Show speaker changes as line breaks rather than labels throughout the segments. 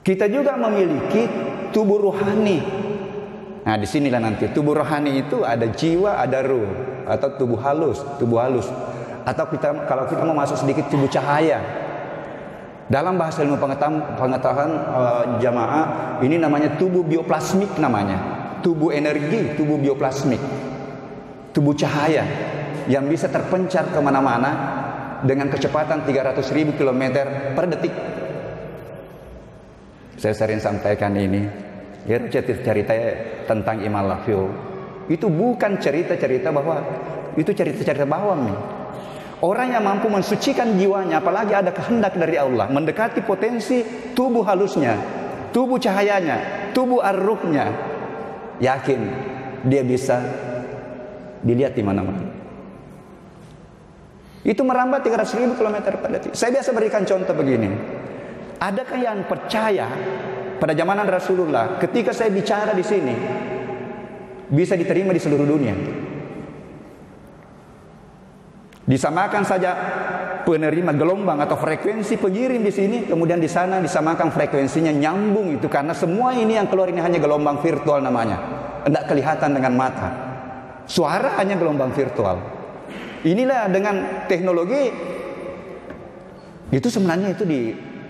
Kita juga memiliki tubuh rohani. Nah, disinilah nanti tubuh rohani itu ada jiwa, ada ruh, atau tubuh halus. Atau kalau kita mau masuk sedikit tubuh cahaya. Dalam bahasa ilmu pengetahuan jamaah, ini namanya tubuh bioplasmik namanya. Tubuh energi, tubuh bioplasmik. Tubuh cahaya yang bisa terpencar kemana-mana dengan kecepatan 300.000 km per detik. Saya sering sampaikan ini, ya, cerita tentang Imam Lahfiul. Itu bukan cerita-cerita bahwa itu cerita-cerita bawang nih. Orang yang mampu mensucikan jiwanya, apalagi ada kehendak dari Allah, mendekati potensi tubuh halusnya, tubuh cahayanya, tubuh ar-ruhnya, yakin dia bisa dilihat di mana-mana. Itu merambat 300.000 km per detik. Saya biasa berikan contoh begini. Adakah yang percaya pada zamanan Rasulullah ketika saya bicara di sini bisa diterima di seluruh dunia? Disamakan saja penerima gelombang atau frekuensi pengirim di sini, kemudian di sana disamakan frekuensinya, nyambung itu, karena semua ini yang keluar ini hanya gelombang virtual namanya, tidak kelihatan dengan mata. Suara hanya gelombang virtual. Inilah dengan teknologi itu sebenarnya itu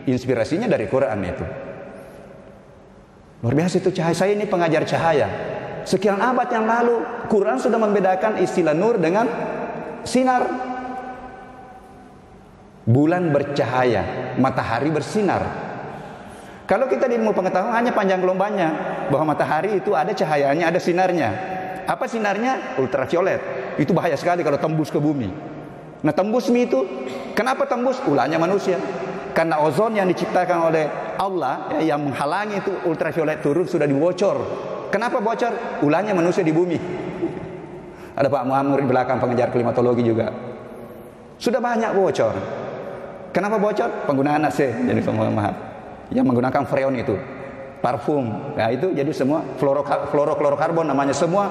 inspirasinya dari Quran itu. Luar biasa itu cahaya. Saya ini pengajar cahaya. Sekian abad yang lalu Quran sudah membedakan istilah nur dengan sinar. Bulan bercahaya, matahari bersinar. Kalau kita di ilmu pengetahuan hanya panjang gelombangnya, bahwa matahari itu ada cahayanya, ada sinarnya. Apa sinarnya? Ultraviolet. Itu bahaya sekali kalau tembus ke bumi. Nah, tembus itu kenapa tembus? Ulahnya manusia. Karena ozon yang diciptakan oleh Allah, ya, yang menghalangi itu ultraviolet turun sudah dibocor. Kenapa bocor? Ulahnya manusia di bumi. Ada Pak Muhammad di belakang, pengajar klimatologi juga. Sudah banyak bocor. Kenapa bocor? Penggunaan AC. Jadi maaf, yang menggunakan freon itu, parfum. Nah, itu jadi semua fluoroklorokarbon namanya, semua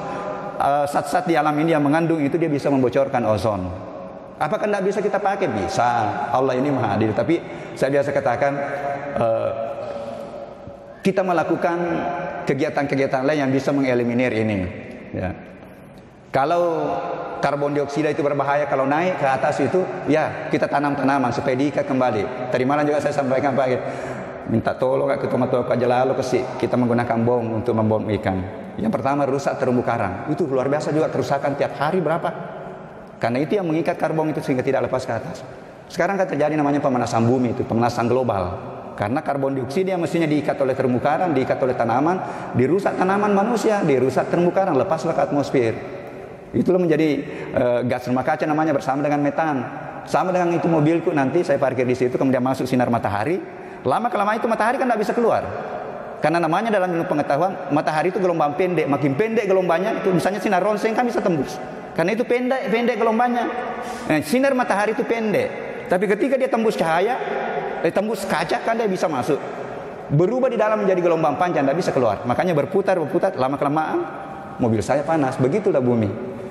zat-zat di alam ini yang mengandung itu dia bisa membocorkan ozon. Apakah tidak bisa kita pakai? Bisa. Allah ini maha adil. Tapi saya biasa katakan kita melakukan kegiatan-kegiatan lain yang bisa mengeliminir ini. Ya. Kalau karbon dioksida itu berbahaya, kalau naik ke atas itu, ya kita tanam tanaman supaya diikat kembali. Tadi malam juga saya sampaikan Pak, minta tolong ke Pak Jalalo kita menggunakan bom untuk membom ikan. Yang pertama rusak terumbu karang. Itu luar biasa juga, kerusakan tiap hari berapa? Karena itu yang mengikat karbon itu sehingga tidak lepas ke atas. Sekarang kan terjadi namanya pemanasan bumi itu, pemanasan global. Karena karbon dioksida yang mestinya diikat oleh terumbu karang, diikat oleh tanaman, dirusak tanaman manusia, dirusak terumbu karang, lepaslah ke atmosfer. Itulah menjadi gas rumah kaca namanya, bersama dengan metan. Sama dengan itu mobilku nanti saya parkir di situ, kemudian masuk sinar matahari. Lama-kelamaan itu matahari kan tidak bisa keluar. Karena namanya dalam ilmu pengetahuan, matahari itu gelombang pendek. Makin pendek gelombangnya, itu misalnya sinar ronseng kan bisa tembus. Karena itu pendek gelombangnya. Nah, sinar matahari itu pendek. Tapi ketika dia tembus cahaya, tembus kaca kan dia bisa masuk. Berubah di dalam menjadi gelombang panjang, tidak bisa keluar. Makanya berputar, lama-kelamaan mobil saya panas. Begitulah bumi.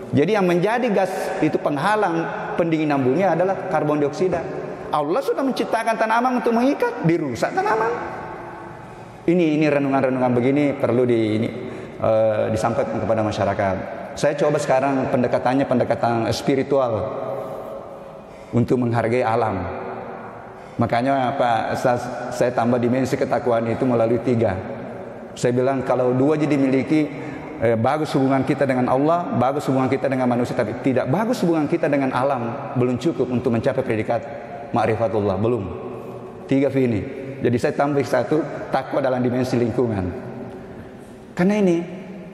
Jadi yang menjadi gas itu penghalang pendinginan bumi adalah karbon dioksida. Allah sudah menciptakan tanaman untuk mengikat, dirusak tanaman. Ini renungan-renungan begini perlu disampaikan kepada masyarakat. Saya coba sekarang pendekatan spiritual untuk menghargai alam. Makanya Pak, saya tambah dimensi ketakwaan itu melalui 3. Saya bilang kalau 2 jadi dimiliki, bagus hubungan kita dengan Allah, bagus hubungan kita dengan manusia, tapi tidak bagus hubungan kita dengan alam, belum cukup untuk mencapai predikat ma'rifatullah, belum. 3 V ini. Jadi saya tambah 1, takwa dalam dimensi lingkungan. Karena ini,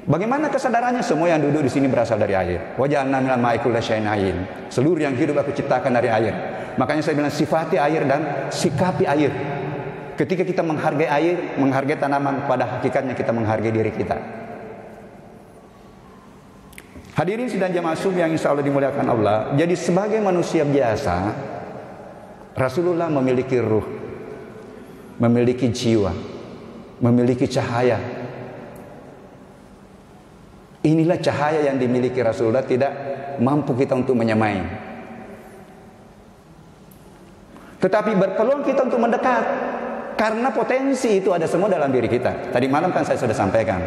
bagaimana kesadarannya? Semua yang duduk di sini berasal dari air. Waja'alna minal ma'i kulla syai'in hayyin. Seluruh yang hidup aku ciptakan dari air. Makanya saya bilang sifati air dan sikapi air. Ketika kita menghargai air, menghargai tanaman, pada hakikatnya kita menghargai diri kita. Hadirin sidang jamaah subuh yang insya Allah dimuliakan Allah. Jadi sebagai manusia biasa, Rasulullah memiliki ruh, memiliki jiwa, memiliki cahaya. Inilah cahaya yang dimiliki Rasulullah, tidak mampu kita untuk menyamai. Tetapi berpeluang kita untuk mendekat. Karena potensi itu ada semua dalam diri kita. Tadi malam kan saya sudah sampaikan.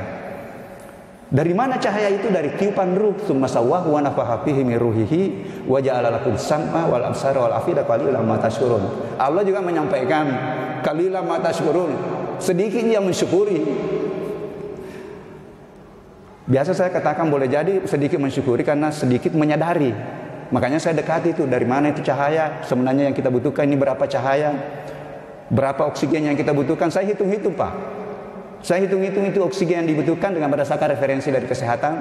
Dari mana cahaya itu? Dari tiupan ruh. Tsumma sawwahu wa nafakha fihi min ruhihi wa ja'ala lakum sam'a wal absara wal afida qalilan ma tashkurun. Allah juga menyampaikan qalilan ma tashkurun. Sedikit yang mensyukuri. Biasa saya katakan boleh jadi sedikit mensyukuri karena sedikit menyadari. Makanya saya dekati itu dari mana itu cahaya. Sebenarnya yang kita butuhkan ini berapa cahaya, berapa oksigen yang kita butuhkan. Saya hitung-hitung Pak. Saya hitung-hitung itu oksigen yang dibutuhkan dengan berdasarkan referensi dari kesehatan.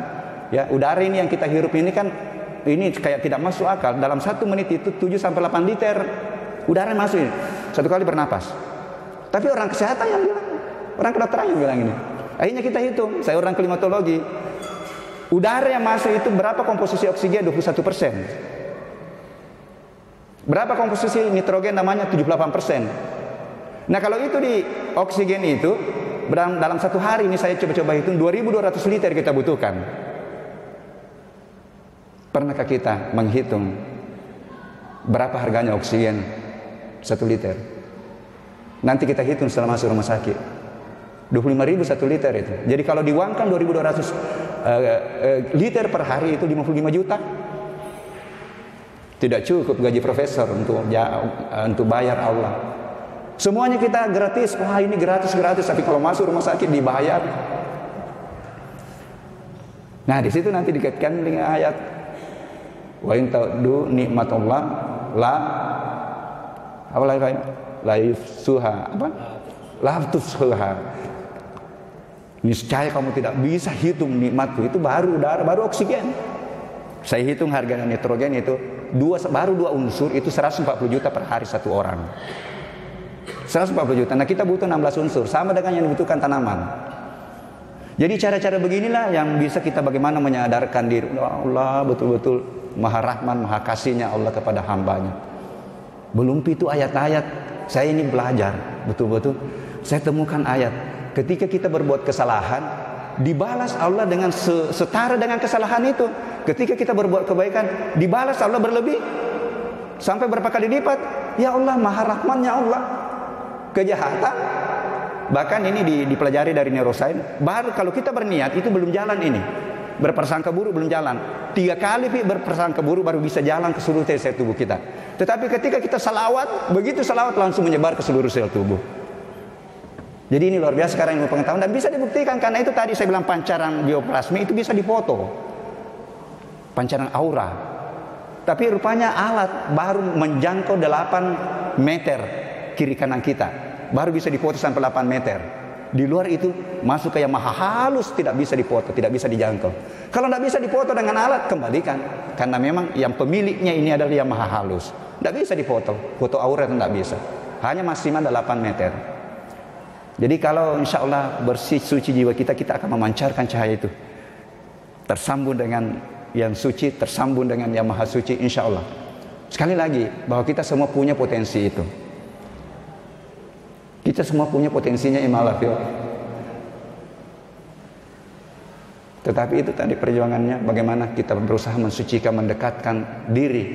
Ya, udara ini yang kita hirup ini kan ini kayak tidak masuk akal. Dalam 1 menit itu 7 sampai 8 liter udara masuk ini. Satu kali bernapas. Tapi orang kesehatan yang bilang, orang kedokteran yang bilang ini. Akhirnya kita hitung, saya orang klimatologi. Udara yang masuk itu berapa komposisi oksigen? 21%. Berapa komposisi nitrogen? Namanya 78%. Nah kalau itu di oksigen itu dalam 1 hari ini saya coba-coba hitung 2.200 liter kita butuhkan. Pernahkah kita menghitung berapa harganya oksigen 1 liter? Nanti kita hitung setelah masuk rumah sakit. 25.000 1 liter itu. Jadi kalau diuangkan 2.200 liter per hari itu 55 juta. Tidak cukup gaji profesor untuk bayar Allah. Semuanya kita gratis. Wah ini gratis. Tapi kalau masuk rumah sakit dibayar. Nah di situ nanti dikaitkan dengan ayat. Wa in ta'uddu nikmatullah la tuhsuha. Niscaya kamu tidak bisa hitung nikmatku. Itu baru udara, baru oksigen. Saya hitung harga nitrogen itu baru 2 unsur itu 140 juta per hari satu orang. 140 juta. Nah kita butuh 16 unsur, sama dengan yang dibutuhkan tanaman. Jadi cara-cara beginilah yang bisa kita bagaimana menyadarkan diri. Allah betul-betul Maha Rahman, Maha Kasihnya Allah kepada hambanya. Belum itu ayat-ayat. Saya ini belajar betul-betul. Saya temukan ayat. Ketika kita berbuat kesalahan, dibalas Allah dengan setara dengan kesalahan itu. Ketika kita berbuat kebaikan, dibalas Allah berlebih sampai berapa kali lipat. Ya Allah, Maha Rahmannya Allah. Kejahatan bahkan ini dipelajari dari neuroscience. Baru kalau kita berniat itu belum jalan ini. Berprasangka buruk belum jalan. 3 kali berprasangka buruk baru bisa jalan ke seluruh sel tubuh kita. Tetapi ketika kita salawat, begitu salawat langsung menyebar ke seluruh sel tubuh. Jadi ini luar biasa sekarang ilmu pengetahuan dan bisa dibuktikan karena itu tadi saya bilang pancaran bioplasmi itu bisa difoto. Pancaran aura. Tapi rupanya alat baru menjangkau 8 meter kiri kanan kita. Baru bisa dipoto sampai 8 meter. Di luar itu masuk ke yang maha halus, tidak bisa dipoto, tidak bisa dijangkau. Kalau tidak bisa dipoto dengan alat, kembalikan. Karena memang yang pemiliknya ini adalah yang maha halus. Tidak bisa dipoto, foto aura tidak bisa. Hanya maksimal 8 meter. Jadi kalau insya Allah bersih suci jiwa kita, kita akan memancarkan cahaya itu. Tersambung dengan yang suci, tersambung dengan yang maha suci insya Allah. Sekali lagi, bahwa kita semua punya potensi itu. Kita semua punya potensinya imalafil. Tetapi itu tadi perjuangannya, bagaimana kita berusaha mensucikan, mendekatkan diri,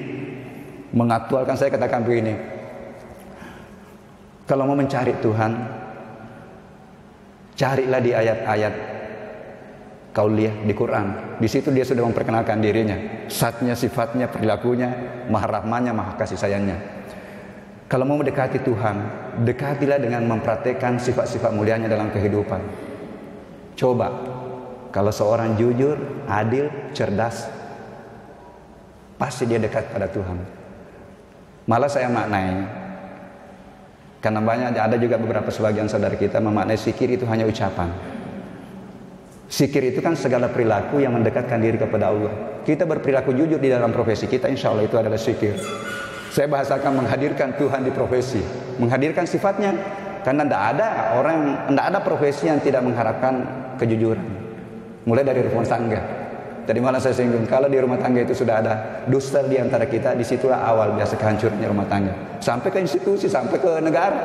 mengaktualkan. Saya katakan begini, kalau mau mencari Tuhan, carilah di ayat-ayat kauliyah di Quran. Di situ dia sudah memperkenalkan dirinya, zatnya, sifatnya, perilakunya, Maha Rahmannya, Maha Kasih Sayangnya. Kalau mau mendekati Tuhan, dekatilah dengan mempraktekkan sifat-sifat mulianya dalam kehidupan. Coba, kalau seorang jujur, adil, cerdas, pasti dia dekat pada Tuhan. Malah saya maknai, karena banyak ada juga beberapa sebagian saudara kita memaknai zikir itu hanya ucapan. Zikir itu kan segala perilaku yang mendekatkan diri kepada Allah. Kita berperilaku jujur di dalam profesi kita, insya Allah itu adalah zikir. Saya bahasakan menghadirkan Tuhan di profesi, menghadirkan sifatnya, karena tidak ada profesi yang tidak mengharapkan kejujuran. Mulai dari rumah tangga. Tadi malah saya singgung, kalau di rumah tangga itu sudah ada dusta di antara kita, disitulah awal biasa kehancurannya rumah tangga. Sampai ke institusi, sampai ke negara.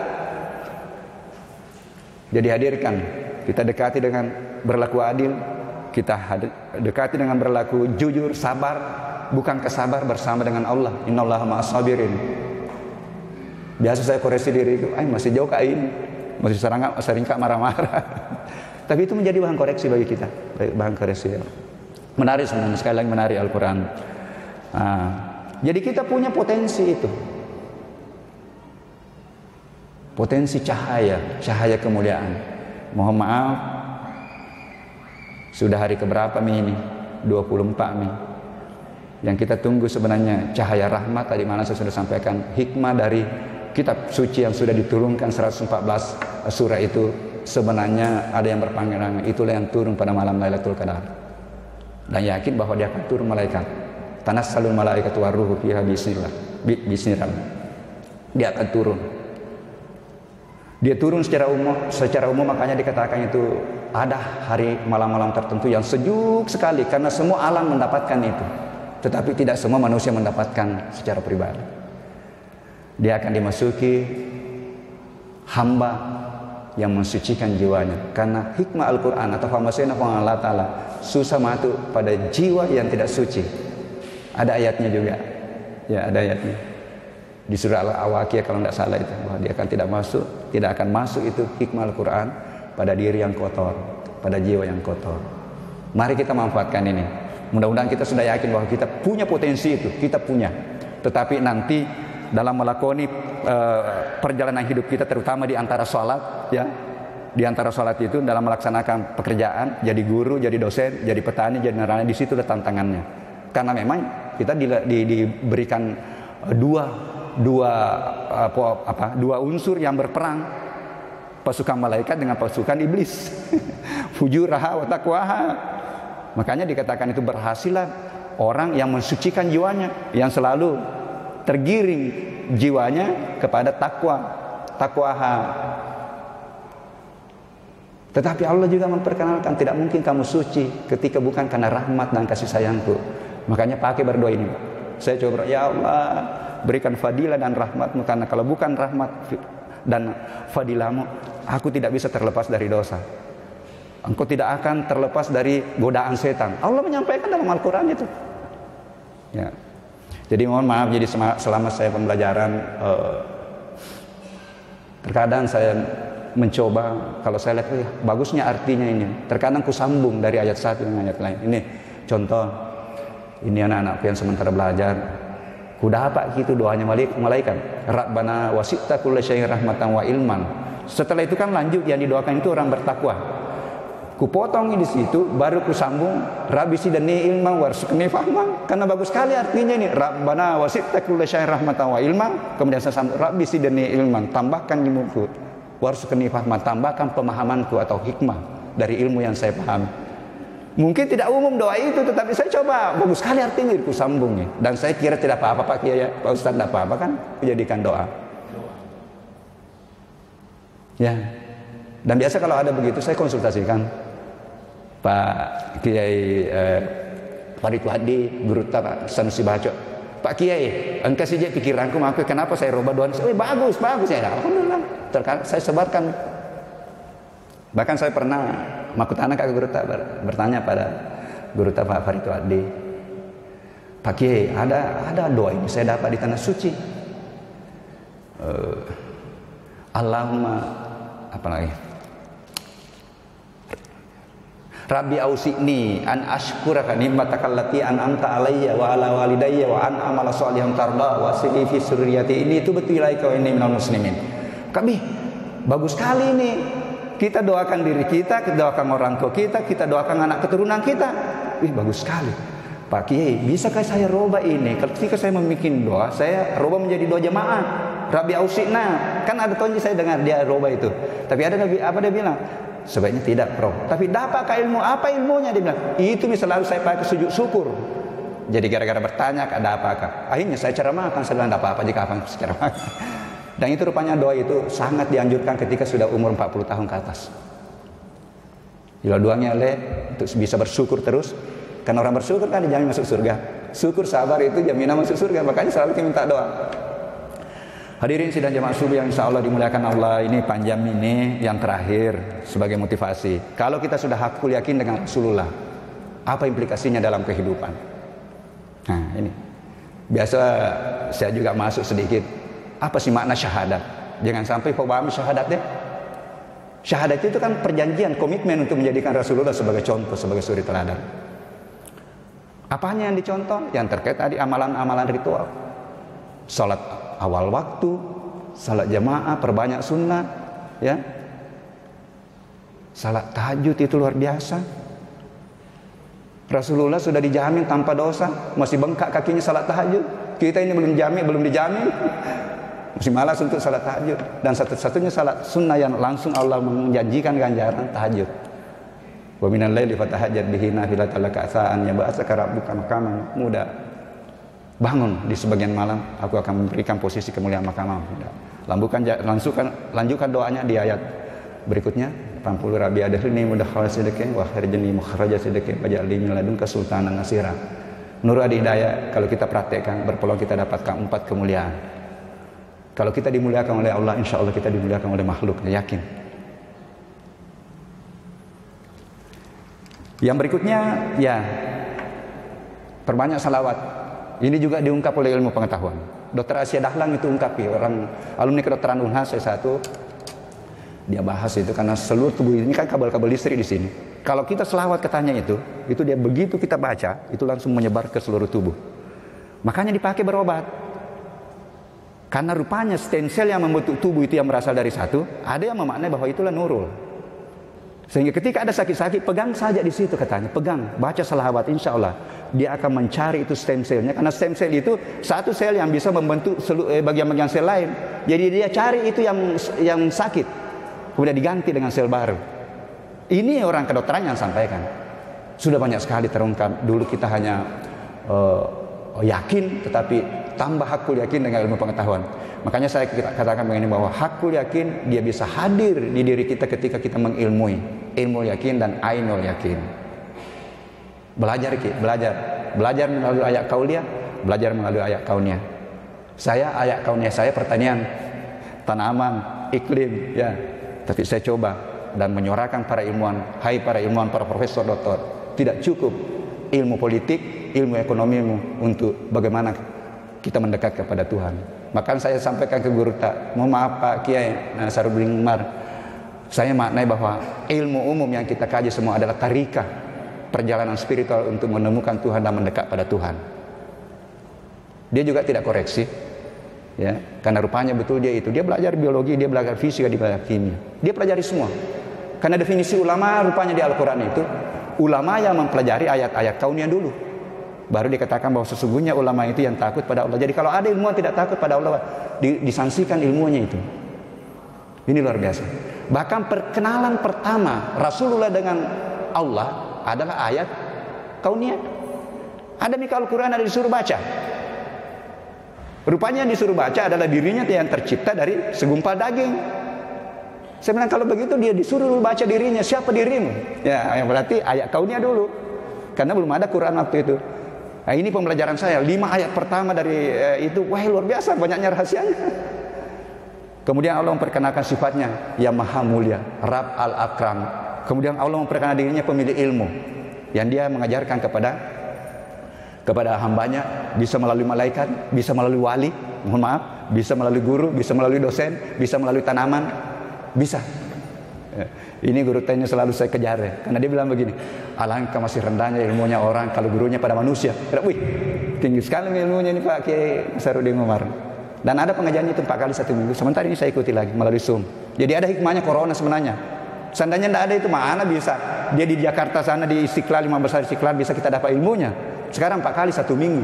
Jadi hadirkan, kita dekati dengan berlaku adil, kita dekati dengan berlaku jujur, sabar. Bukankah sabar bersama dengan Allah? Innallaha ma'as sabirin. Biasa saya koreksi diri itu, masih jauh kah ini? masih sering marah-marah. Tapi itu menjadi bahan koreksi bagi kita, bahan koreksi. Menarik sebenarnya, sekali lagi menarik Al-Quran. Jadi kita punya potensi itu, potensi cahaya kemuliaan. Mohon maaf, sudah hari keberapa ini? 24 Mei. Yang kita tunggu sebenarnya cahaya rahmat. Tadi mana saya sudah sampaikan hikmah dari kitab suci yang sudah diturunkan 114 surah itu. Sebenarnya ada yang berpandangan itulah yang turun pada malam Lailatul Qadar, dan yakin bahwa dia akan turun malaikat. Tanassalul malaikatu waruhu fiha bismillah. Dia akan turun. Dia turun secara umum, makanya dikatakan itu ada hari malam-malam tertentu yang sejuk sekali karena semua alam mendapatkan itu. Tetapi tidak semua manusia mendapatkan secara pribadi. Dia akan dimasuki hamba yang mensucikan jiwanya, karena hikmah Al-Quran atau famasena Allah Ta'ala susah masuk pada jiwa yang tidak suci. Ada ayatnya juga, ya ada ayatnya di surah Al-Awaqiyah kalau tidak salah itu, bahwa dia akan tidak akan masuk itu hikmah Al-Quran pada diri yang kotor, pada jiwa yang kotor. Mari kita manfaatkan ini. Mudah-mudahan kita sudah yakin bahwa kita punya potensi itu, kita punya. Tetapi nanti dalam melakoni perjalanan hidup kita, terutama di antara sholat, ya, di antara sholat itu dalam melaksanakan pekerjaan, jadi guru, jadi dosen, jadi petani, jadi nelayan, di situ ada tantangannya. Karena memang kita diberikan dua unsur yang berperang, pasukan malaikat dengan pasukan iblis. Fujuraha wa taqwaha. Makanya dikatakan itu berhasillah orang yang mensucikan jiwanya, yang selalu tergiring jiwanya kepada takwaha. Tetapi Allah juga memperkenalkan, tidak mungkin kamu suci ketika bukan karena rahmat dan kasih sayangku. Makanya pakai berdoa ini. Saya coba, ya Allah, berikan fadilah dan rahmatmu, karena kalau bukan rahmat dan fadilahmu, aku tidak bisa terlepas dari dosa. Engkau tidak akan terlepas dari godaan setan. Allah menyampaikan dalam Al-Quran itu. Ya. Jadi mohon maaf, jadi selama saya pembelajaran, terkadang saya mencoba, kalau saya lihat bagusnya artinya ini, terkadang ku sambung dari ayat satu dengan ayat lain. Ini contoh, ini anak-anakku yang sementara belajar, ku dapat gitu doanya malaikat, Rabbana wasi'ta kulla syai'in rahmatan wa ilman. Setelah itu kan lanjut, yang didoakan itu orang bertakwa. Ku potong di situ, baru ku sambung Rabbi sidani ilma warzuqni fahma, karena bagus sekali artinya ini, Rabbana wasi'ta kulla syai'in rahmatan wa ilman. Kemudian saya sambung Rabbi sidani ilman, tambahkan ilmuku, warzuqni fahma, tambahkan pemahamanku atau hikmah dari ilmu yang saya pahami. Mungkin tidak umum doa itu, tetapi saya coba, bagus sekali artinya, ku sambung nih. Dan saya kira tidak apa-apa Pak Kiai, Pak Ustaz, tidak apa-apa kan, dijadikan doa. Ya. Dan biasa kalau ada begitu saya konsultasikan Pak Kiai Farid Wadi, guru Pak Sanusi Baco. Pak Kiai, engkau saja pikiranku, maka kenapa saya rubah doa? Bagus ya. Alhamdulillah. Saya sebarkan. Bahkan saya pernah makutana ke guru bertanya pada guru Pak Farid Wadi, Pak Kiai, ada doa ini saya dapat di tanah suci. Allahumma apa lagi? Rabbi ausi'ni an ashkuraka ni'mataka allati an'amta alayya wa ala walidayya wa an amala sholihan tarda wa sili fi surriyati. Ini itu betul ilaika wa inni minal muslimin. Kami bagus sekali ini. Kita doakan diri kita doakan orang tua kita doakan anak keturunan kita. Bagus sekali. Pak Kiai, bisakah saya robah ini? Ketika saya membuat doa, saya robah menjadi doa jemaah. Rabbi ausi'na. Kan ada tonji saya dengar dia robah itu. Tapi ada Nabi apa dia bilang? Sebaiknya tidak, bro. Tapi dapatkah ilmu? Apa ilmunya? Dia bilang, itu selalu saya pakai sujud syukur. Jadi gara-gara bertanya, ada apakah? Akhirnya saya ceramahkan, saya bilang, tidak apa-apa jika apa saya ceramahkan. Dan itu rupanya doa itu sangat dianjurkan ketika sudah umur 40 tahun ke atas. Kalau doanya untuk bisa bersyukur terus. Karena orang bersyukur kan dijamin masuk surga. Syukur sabar itu jaminan masuk surga. Makanya selalu kita minta doa. Hadirin sidang jemaah subuh yang insya Allah dimuliakan Allah, ini panjang ini yang terakhir sebagai motivasi. Kalau kita sudah hakul yakin dengan Rasulullah, apa implikasinya dalam kehidupan? Nah ini, biasa saya juga masuk sedikit. Apa sih makna syahadat? Jangan sampai paham syahadat deh. Syahadat itu kan perjanjian, komitmen untuk menjadikan Rasulullah sebagai contoh, sebagai suri teladan. Apanya yang dicontoh? Yang terkait tadi amalan-amalan ritual. Salat awal waktu, salat jamaah, perbanyak sunnah, ya. Salat tahajud itu luar biasa. Rasulullah sudah dijamin tanpa dosa, masih bengkak kakinya salat tahajud. Kita ini belum dijamin. Masih malas untuk salat tahajud. Dan satu-satunya salat sunnah yang langsung Allah menjanjikan ganjaran tahajud. Wa minal laili fatahajjad bihi nafilatan laka asa'an yab'atsaka rabbuka maqaman muda. Bangun di sebagian malam, aku akan memberikan posisi kemuliaan maqam muda. Lanjutkan doanya di ayat berikutnya. 80 Rabi adkhilni mudkhala sidqin wa akhrijni mukhraja sidqin waj'alni min ladunka sultanan nasira. Nur Adi-Hidayat, kalau kita praktekkan berpeluang kita dapatkan 4 kemuliaan. Kalau kita dimuliakan oleh Allah, insya Allah kita dimuliakan oleh makhluk, yakin. Yang berikutnya, ya, perbanyak salawat. Ini juga diungkap oleh ilmu pengetahuan. Dr. Asia Dahlan itu ungkapi, orang alumni kedokteran Unhas S1, dia bahas itu karena seluruh tubuh ini kan kabel-kabel listrik di sini. Kalau kita selawat katanya itu dia begitu kita baca, itu langsung menyebar ke seluruh tubuh. Makanya dipakai berobat. Karena rupanya stem cell yang membentuk tubuh itu yang berasal dari satu, ada yang memaknai bahwa itulah nurul. Sehingga ketika ada sakit-sakit, pegang saja di situ katanya, pegang, baca selawat, insya Allah dia akan mencari itu stem cellnya. Karena stem cell itu satu sel yang bisa membentuk bagian-bagian sel lain. Jadi dia cari itu yang sakit, kemudian diganti dengan sel baru. Ini orang kedokteran yang sampaikan. Sudah banyak sekali terungkap. Dulu kita hanya yakin, tetapi tambah hakul yakin dengan ilmu pengetahuan. Makanya saya katakan begini, bahwa hakul yakin dia bisa hadir di diri kita ketika kita mengilmui. Ilmu yakin dan ainul yakin. Belajar melalui ayat kauliyah, belajar melalui ayat kauniyah. Ayat kauniyah saya pertanian, tanaman, iklim, ya. Tapi saya coba dan menyuarakan para ilmuwan, hai para ilmuwan, para profesor, doktor, tidak cukup ilmu politik, ilmu ekonomimu untuk bagaimana kita mendekat kepada Tuhan. Maka saya sampaikan ke guru tak, mohon maaf Pak Kiai Nasaruddin Umar, saya maknai bahwa ilmu umum yang kita kaji semua adalah tarikah, perjalanan spiritual untuk menemukan Tuhan dan mendekat pada Tuhan. Dia juga tidak koreksi, ya, karena rupanya betul dia belajar biologi, dia belajar fisika, dia belajar kimia, dia pelajari semua. Karena definisi ulama rupanya di Al-Quran itu, ulama yang mempelajari ayat-ayat kauniyah dulu, baru dikatakan bahwa sesungguhnya ulama itu yang takut pada Allah. Jadi kalau ada ilmuwan tidak takut pada Allah, disanksikan ilmunya itu. Ini luar biasa. Bahkan perkenalan pertama Rasulullah dengan Allah adalah ayat kauniyah. Ada nih kalau Al-Quran ada disuruh baca. Rupanya yang disuruh baca adalah dirinya yang tercipta dari segumpal daging. Saya bilang kalau begitu dia disuruh baca dirinya. Siapa dirimu? Ya, yang berarti ayat kauniyah dulu. Karena belum ada Quran waktu itu. Nah, ini pembelajaran saya. 5 ayat pertama dari itu, wah luar biasa banyaknya rahasianya. Kemudian Allah memperkenalkan sifatnya yang maha mulia, Rabb al-Akram. Kemudian Allah memperkenalkan dirinya pemilik ilmu, yang dia mengajarkan kepada hambanya, bisa melalui malaikat, bisa melalui wali, mohon maaf, bisa melalui guru, bisa melalui dosen, bisa melalui tanaman, bisa. Ini guru tanya selalu saya kejar ya, karena dia bilang begini, alangkah masih rendahnya ilmunya orang kalau gurunya pada manusia. Wih, tinggi sekali ilmunya ini Pak Kiai Nasaruddin Umar. Dan ada pengajiannya itu 4 kali 1 minggu. Sementara ini saya ikuti lagi melalui Zoom. Jadi ada hikmahnya corona sebenarnya. Seandainya tidak ada itu mana bisa dia di Jakarta sana di Istiqlal, Imam Besar Istiqlal, bisa kita dapat ilmunya. Sekarang 4 kali 1 minggu.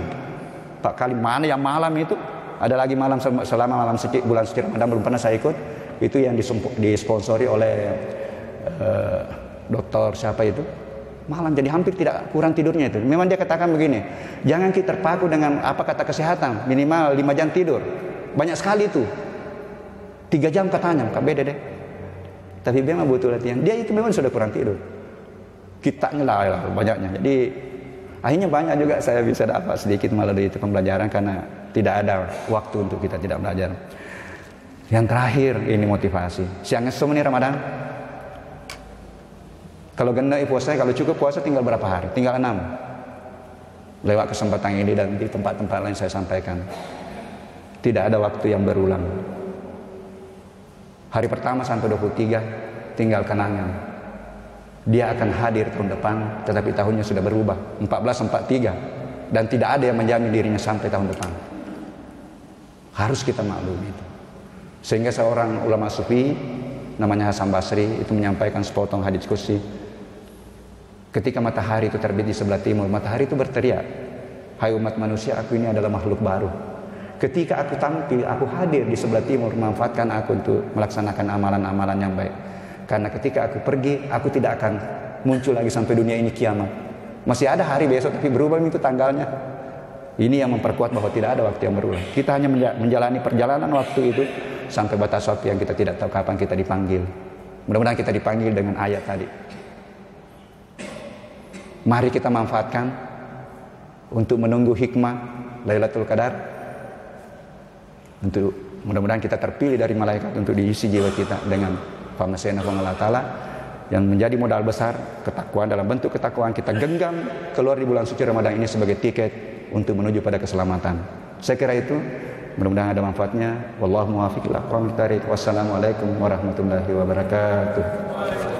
4 kali mana yang malam itu? Ada lagi malam selama malam bulan suci Ramadan belum pernah saya ikut. Itu yang disponsori oleh dokter siapa itu? Malam, jadi hampir tidak kurang tidurnya itu. Memang dia katakan begini, jangan kita terpaku dengan apa kata kesehatan, minimal 5 jam tidur. Banyak sekali itu. 3 jam katanya, beda deh. Tapi memang butuh latihan. Dia itu memang sudah kurang tidur. Kitanya lah banyaknya. Jadi akhirnya banyak juga saya bisa dapat sedikit melalui itu pembelajaran karena tidak ada waktu untuk kita tidak belajar. Yang terakhir ini motivasi. Siangnya semua ini Ramadan. Kalau gendai puasa, kalau cukup puasa tinggal berapa hari? Tinggal 6. Lewat kesempatan ini dan di tempat-tempat lain saya sampaikan. Tidak ada waktu yang berulang. Hari pertama sampai 23 tinggal kenangan. Dia akan hadir tahun depan, tetapi tahunnya sudah berubah, 1443, dan tidak ada yang menjamin dirinya sampai tahun depan. Harus kita maklumi itu. Sehingga seorang ulama sufi namanya Hasan Basri itu menyampaikan sepotong hadis qudsi. Ketika matahari itu terbit di sebelah timur, matahari itu berteriak, "Hai umat manusia, aku ini adalah makhluk baru. Ketika aku tampil, aku hadir di sebelah timur, manfaatkan aku untuk melaksanakan amalan-amalan yang baik. Karena ketika aku pergi, aku tidak akan muncul lagi sampai dunia ini kiamat. Masih ada hari besok, tapi berubah itu tanggalnya." Ini yang memperkuat bahwa tidak ada waktu yang berulang. Kita hanya menjalani perjalanan waktu itu sampai batas waktu yang kita tidak tahu kapan kita dipanggil. Mudah-mudahan kita dipanggil dengan ayat tadi. Mari kita manfaatkan untuk menunggu hikmah Lailatul Qadar. Untuk mudah-mudahan kita terpilih dari malaikat untuk diisi jiwa kita dengan pamasena Allah Ta'ala, yang menjadi modal besar ketakwaan. Dalam bentuk ketakwaan kita genggam keluar di bulan suci Ramadan ini sebagai tiket untuk menuju pada keselamatan. Saya kira itu, mudah-mudahan ada manfaatnya. Wallahu muwaffiq ila aqwamit thariq. Wassalamualaikum warahmatullahi wabarakatuh.